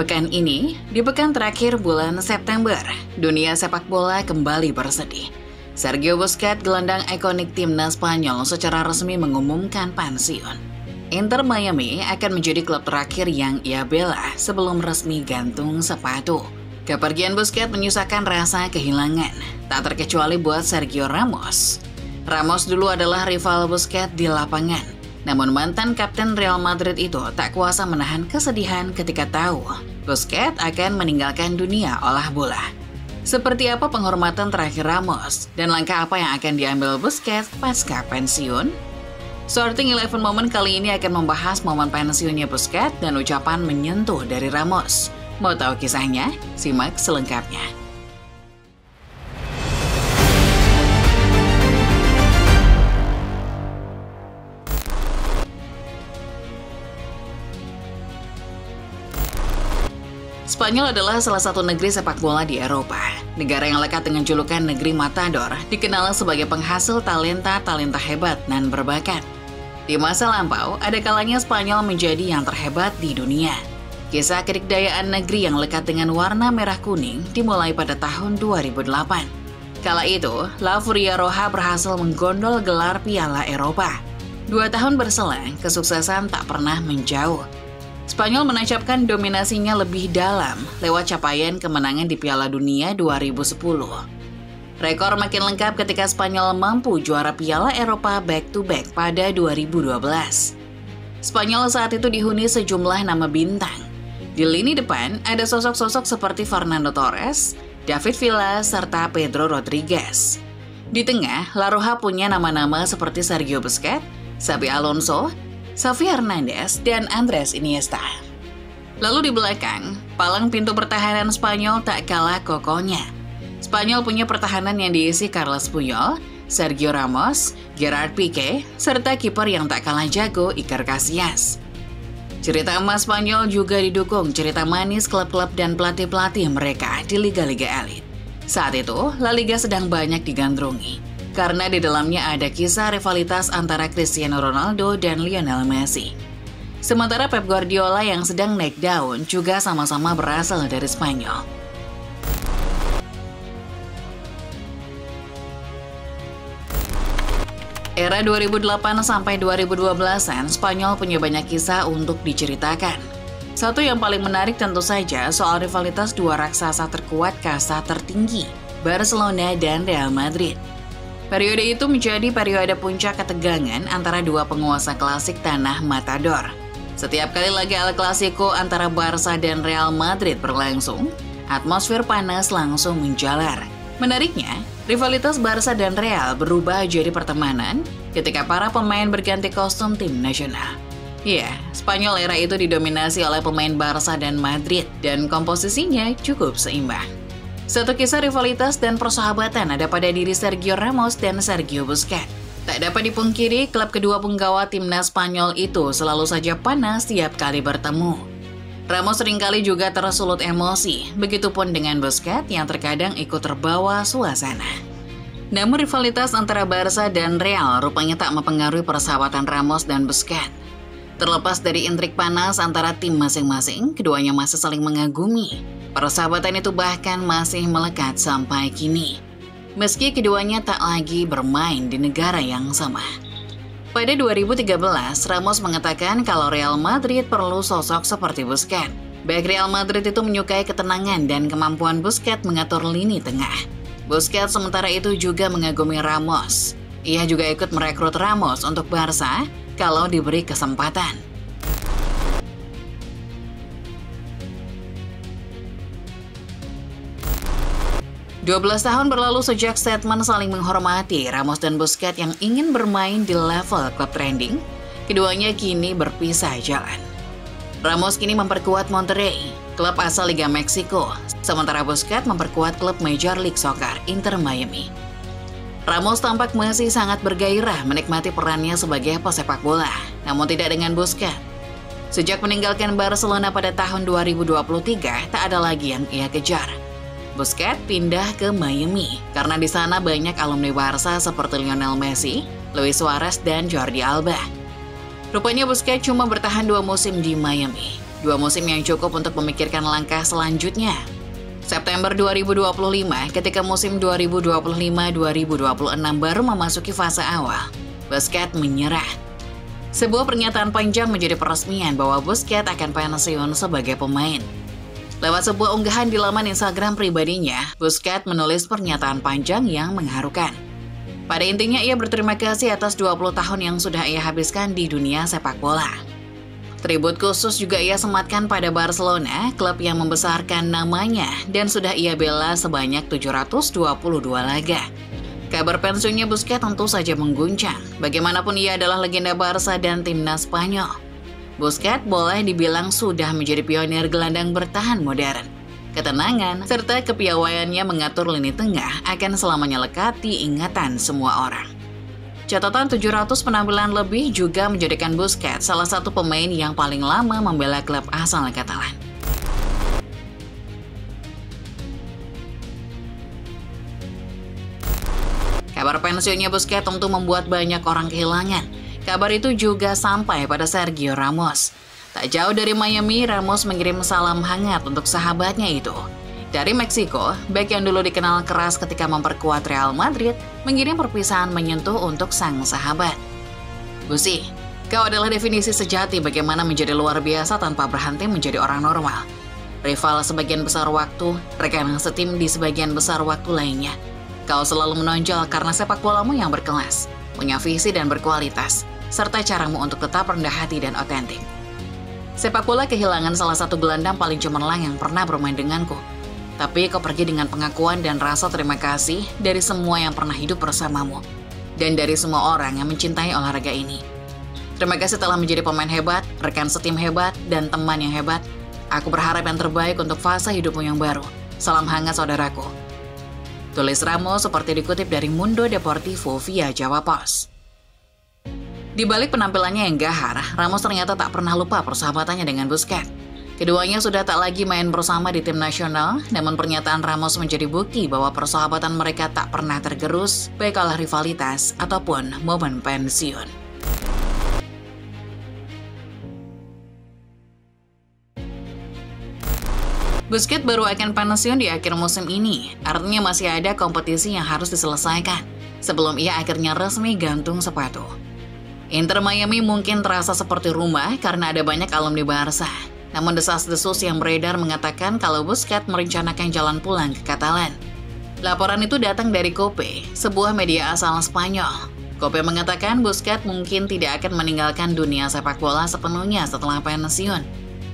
Pekan ini, di pekan terakhir bulan September, dunia sepak bola kembali bersedih. Sergio Busquets, gelandang ikonik timnas Spanyol, secara resmi mengumumkan pensiun. Inter Miami akan menjadi klub terakhir yang ia bela sebelum resmi gantung sepatu. Kepergian Busquets menyisakan rasa kehilangan, tak terkecuali buat Sergio Ramos. Ramos dulu adalah rival Busquets di lapangan, namun mantan kapten Real Madrid itu tak kuasa menahan kesedihan ketika tahu Busquets akan meninggalkan dunia olah bola. Seperti apa penghormatan terakhir Ramos dan langkah apa yang akan diambil Busquets pasca pensiun? Starting 11 Moment kali ini akan membahas momen pensiunnya Busquets dan ucapan menyentuh dari Ramos. Mau tahu kisahnya? Simak selengkapnya. Spanyol adalah salah satu negeri sepak bola di Eropa. Negara yang lekat dengan julukan negeri Matador, dikenal sebagai penghasil talenta-talenta hebat dan berbakat. Di masa lampau, ada kalanya Spanyol menjadi yang terhebat di dunia. Kisah kedikdayaan negeri yang lekat dengan warna merah kuning dimulai pada tahun 2008. Kala itu, La Furia Roja berhasil menggondol gelar Piala Eropa. 2 tahun berselang, kesuksesan tak pernah menjauh. Spanyol menancapkan dominasinya lebih dalam lewat capaian kemenangan di Piala Dunia 2010. Rekor makin lengkap ketika Spanyol mampu juara Piala Eropa back-to-back pada 2012. Spanyol saat itu dihuni sejumlah nama bintang. Di lini depan ada sosok-sosok seperti Fernando Torres, David Villa, serta Pedro Rodriguez. Di tengah, La Roja punya nama-nama seperti Sergio Busquets, Xabi Alonso, Xavi Hernandez, dan Andres Iniesta. Lalu di belakang, palang pintu pertahanan Spanyol tak kalah kokohnya. Spanyol punya pertahanan yang diisi Carles Puyol, Sergio Ramos, Gerard Piqué, serta kiper yang tak kalah jago Iker Casillas. Cerita emas Spanyol juga didukung cerita manis klub-klub dan pelatih-pelatih mereka di liga-liga elit. Saat itu, La Liga sedang banyak digandrungi, karena di dalamnya ada kisah rivalitas antara Cristiano Ronaldo dan Lionel Messi. Sementara Pep Guardiola yang sedang naik daun juga sama-sama berasal dari Spanyol. Era 2008 sampai 2012-an, Spanyol punya banyak kisah untuk diceritakan. Satu yang paling menarik tentu saja soal rivalitas dua raksasa terkuat kasta tertinggi, Barcelona dan Real Madrid. Periode itu menjadi periode puncak ketegangan antara dua penguasa klasik tanah Matador. Setiap kali laga El Clasico antara Barca dan Real Madrid berlangsung, atmosfer panas langsung menjalar. Menariknya, rivalitas Barca dan Real berubah jadi pertemanan ketika para pemain berganti kostum tim nasional. Ya, Spanyol era itu didominasi oleh pemain Barca dan Madrid dan komposisinya cukup seimbang. Satu kisah rivalitas dan persahabatan ada pada diri Sergio Ramos dan Sergio Busquets. Tak dapat dipungkiri, klub kedua penggawa timnas Spanyol itu selalu saja panas setiap kali bertemu. Ramos seringkali juga tersulut emosi, begitupun dengan Busquets yang terkadang ikut terbawa suasana. Namun rivalitas antara Barca dan Real rupanya tak mempengaruhi persahabatan Ramos dan Busquets. Terlepas dari intrik panas antara tim masing-masing, keduanya masih saling mengagumi. Persahabatan itu bahkan masih melekat sampai kini. Meski keduanya tak lagi bermain di negara yang sama. Pada 2013, Ramos mengatakan kalau Real Madrid perlu sosok seperti Busquets. Back Real Madrid itu menyukai ketenangan dan kemampuan Busquets mengatur lini tengah. Busquets sementara itu juga mengagumi Ramos. Ia juga ikut merekrut Ramos untuk Barca kalau diberi kesempatan. 12 tahun berlalu sejak statement saling menghormati Ramos dan Busquets yang ingin bermain di level klub trending. Keduanya kini berpisah jalan. Ramos kini memperkuat Monterrey, klub asal Liga Meksiko, sementara Busquets memperkuat klub Major League Soccer Inter Miami. Ramos tampak masih sangat bergairah menikmati perannya sebagai pesepak bola, namun tidak dengan Busquets. Sejak meninggalkan Barcelona pada tahun 2023, tak ada lagi yang ia kejar. Busquets pindah ke Miami karena di sana banyak alumni Barca seperti Lionel Messi, Luis Suarez, dan Jordi Alba. Rupanya Busquets cuma bertahan 2 musim di Miami. 2 musim yang cukup untuk memikirkan langkah selanjutnya. September 2025, ketika musim 2025-2026 baru memasuki fase awal, Busquets menyerah. Sebuah pernyataan panjang menjadi peresmian bahwa Busquets akan pensiun sebagai pemain. Lewat sebuah unggahan di laman Instagram pribadinya, Busquets menulis pernyataan panjang yang mengharukan. Pada intinya ia berterima kasih atas 20 tahun yang sudah ia habiskan di dunia sepak bola. Tribut khusus juga ia sematkan pada Barcelona, klub yang membesarkan namanya dan sudah ia bela sebanyak 722 laga. Kabar pensiunnya Busquets tentu saja mengguncang. Bagaimanapun ia adalah legenda Barca dan timnas Spanyol. Busquets boleh dibilang sudah menjadi pionir gelandang bertahan modern. Ketenangan serta kepiawaiannya mengatur lini tengah akan selamanya lekat di ingatan semua orang. Catatan 700 penampilan lebih juga menjadikan Busquets salah satu pemain yang paling lama membela klub asal Katalan. Kabar pensiunnya Busquets tentu membuat banyak orang kehilangan. Kabar itu juga sampai pada Sergio Ramos. Tak jauh dari Miami, Ramos mengirim salam hangat untuk sahabatnya itu. Dari Meksiko, bek yang dulu dikenal keras ketika memperkuat Real Madrid, mengirim perpisahan menyentuh untuk sang sahabat. Busi, kau adalah definisi sejati bagaimana menjadi luar biasa tanpa berhenti menjadi orang normal. Rival sebagian besar waktu, rekan setim di sebagian besar waktu lainnya. Kau selalu menonjol karena sepak bolamu yang berkelas, punya visi dan berkualitas, serta caramu untuk tetap rendah hati dan otentik. Sepak bola kehilangan salah satu gelandang paling cemerlang yang pernah bermain denganku. Tapi kau pergi dengan pengakuan dan rasa terima kasih dari semua yang pernah hidup bersamamu. Dan dari semua orang yang mencintai olahraga ini. Terima kasih telah menjadi pemain hebat, rekan setim hebat, dan teman yang hebat. Aku berharap yang terbaik untuk fase hidupmu yang baru. Salam hangat saudaraku. Tulis Ramos seperti dikutip dari Mundo Deportivo via Jawa Post. Di balik penampilannya yang gahar, Ramos ternyata tak pernah lupa persahabatannya dengan Busquets. Keduanya sudah tak lagi main bersama di tim nasional, namun pernyataan Ramos menjadi bukti bahwa persahabatan mereka tak pernah tergerus, baik oleh rivalitas ataupun momen pensiun. Busquets baru akan pensiun di akhir musim ini, artinya masih ada kompetisi yang harus diselesaikan, sebelum ia akhirnya resmi gantung sepatu. Inter Miami mungkin terasa seperti rumah karena ada banyak alumni Barca. Namun desas-desus yang beredar mengatakan kalau Busquets merencanakan jalan pulang ke Katalan. Laporan itu datang dari COPE, sebuah media asal Spanyol. COPE mengatakan Busquets mungkin tidak akan meninggalkan dunia sepak bola sepenuhnya setelah pensiun.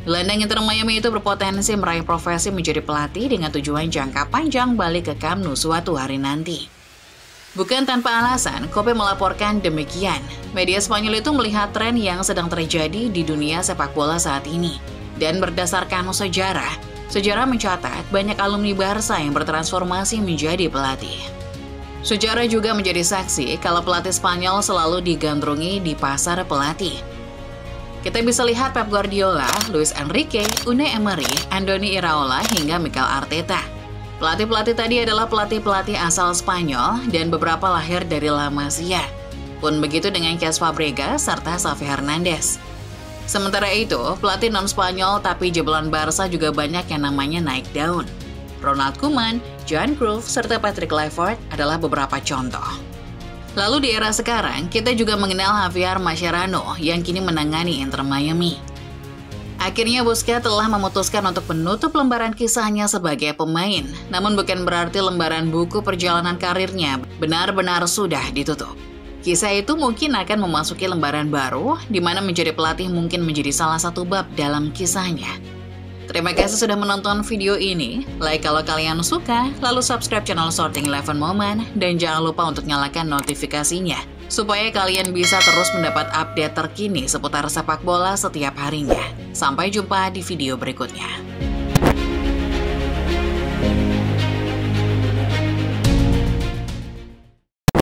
Gelandang Inter Miami itu berpotensi meraih profesi menjadi pelatih dengan tujuan jangka panjang balik ke Camp Nou suatu hari nanti. Bukan tanpa alasan, COPE melaporkan demikian. Media Spanyol itu melihat tren yang sedang terjadi di dunia sepak bola saat ini. Dan berdasarkan sejarah mencatat banyak alumni Barca yang bertransformasi menjadi pelatih. Sejarah juga menjadi saksi kalau pelatih Spanyol selalu digandrungi di pasar pelatih. Kita bisa lihat Pep Guardiola, Luis Enrique, Unai Emery, Andoni Iraola, hingga Mikel Arteta. Pelatih-pelatih tadi adalah pelatih-pelatih asal Spanyol dan beberapa lahir dari La Masia. Pun begitu dengan Cesc Fabregas serta Xavi Hernandez. Sementara itu, pelatih non-Spanyol tapi jebolan Barca juga banyak yang namanya naik daun. Ronald Koeman, Johan Cruyff, serta Patrick Kluivert adalah beberapa contoh. Lalu di era sekarang, kita juga mengenal Javier Mascherano yang kini menangani Inter Miami. Akhirnya Busquets telah memutuskan untuk menutup lembaran kisahnya sebagai pemain. Namun bukan berarti lembaran buku perjalanan karirnya benar-benar sudah ditutup. Kisah itu mungkin akan memasuki lembaran baru, di mana menjadi pelatih mungkin menjadi salah satu bab dalam kisahnya. Terima kasih sudah menonton video ini. Like kalau kalian suka, lalu subscribe channel Sorting 11 Moment, dan jangan lupa untuk nyalakan notifikasinya, supaya kalian bisa terus mendapat update terkini seputar sepak bola setiap harinya. Sampai jumpa di video berikutnya.